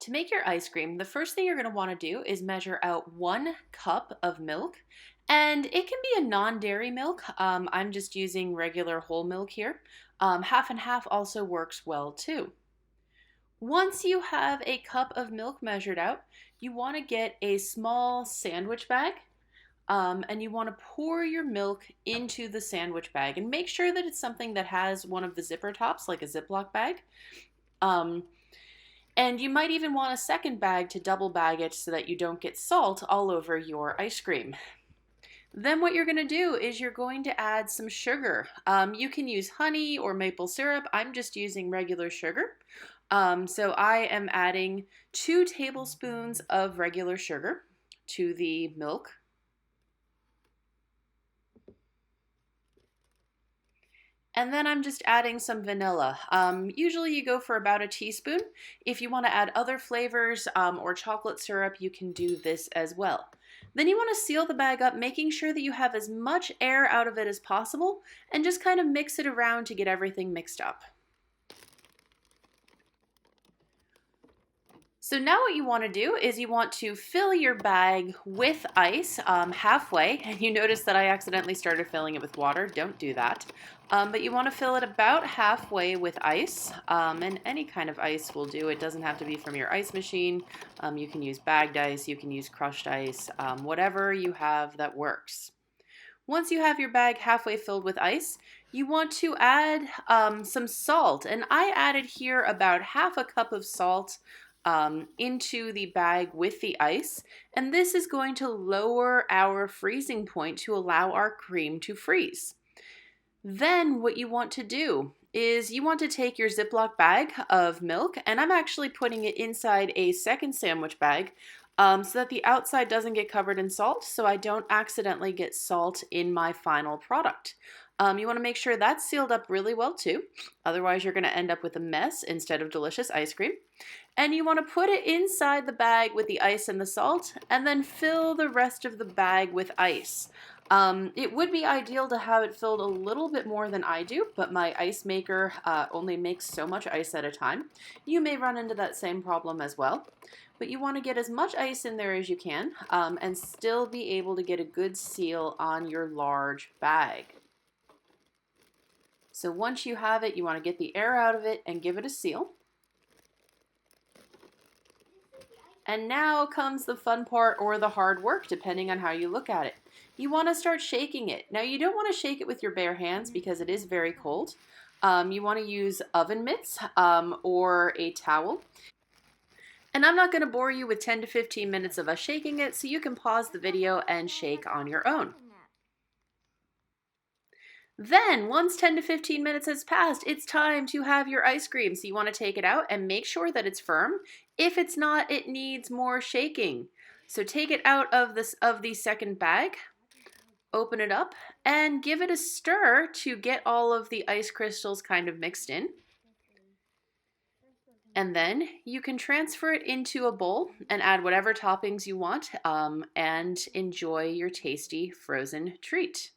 To make your ice cream, the first thing you're going to want to do is measure out 1 cup of milk. And it can be a non-dairy milk. I'm just using regular whole milk here. Half and half also works well too. Once you have a cup of milk measured out, you want to get a small sandwich bag. And you want to pour your milk into the sandwich bag and make sure that it's something that has one of the zipper tops, like a Ziploc bag. Um, and you might even want a second bag to double bag it so that you don't get salt all over your ice cream. Then what you're going to do is you're going to add some sugar. You can use honey or maple syrup. I'm just using regular sugar. So I am adding 2 tablespoons of regular sugar to the milk. And then I'm just adding some vanilla. Usually you go for about a teaspoon. If you want to add other flavors or chocolate syrup, you can do this as well. Then you want to seal the bag up, making sure that you have as much air out of it as possible, and just kind of mix it around to get everything mixed up. So now what you want to do is you want to fill your bag with ice halfway, and you notice that I accidentally started filling it with water. Don't do that. But you want to fill it about halfway with ice, and any kind of ice will do. It doesn't have to be from your ice machine. You can use bagged ice, you can use crushed ice, whatever you have that works. Once you have your bag halfway filled with ice, you want to add some salt, and I added here about half a cup of salt into the bag with the ice, and this is going to lower our freezing point to allow our cream to freeze. Then what you want to do is you want to take your Ziploc bag of milk, and I'm actually putting it inside a second sandwich bag so that the outside doesn't get covered in salt, so I don't accidentally get salt in my final product. You want to make sure that's sealed up really well too, otherwise you're going to end up with a mess instead of delicious ice cream. And you want to put it inside the bag with the ice and the salt, and then fill the rest of the bag with ice. It would be ideal to have it filled a little bit more than I do, but my ice maker only makes so much ice at a time. You may run into that same problem as well. But you want to get as much ice in there as you can and still be able to get a good seal on your large bag. So once you have it, you want to get the air out of it and give it a seal. And now comes the fun part, or the hard work, depending on how you look at it. You want to start shaking it. Now you don't want to shake it with your bare hands because it is very cold. You want to use oven mitts or a towel. And I'm not going to bore you with 10 to 15 minutes of us shaking it, so you can pause the video and shake on your own. Then, once 10 to 15 minutes has passed, it's time to have your ice cream. So you want to take it out and make sure that it's firm. If it's not, it needs more shaking. So take it out of the second bag, open it up, and give it a stir to get all of the ice crystals kind of mixed in. And then you can transfer it into a bowl and add whatever toppings you want and enjoy your tasty frozen treat.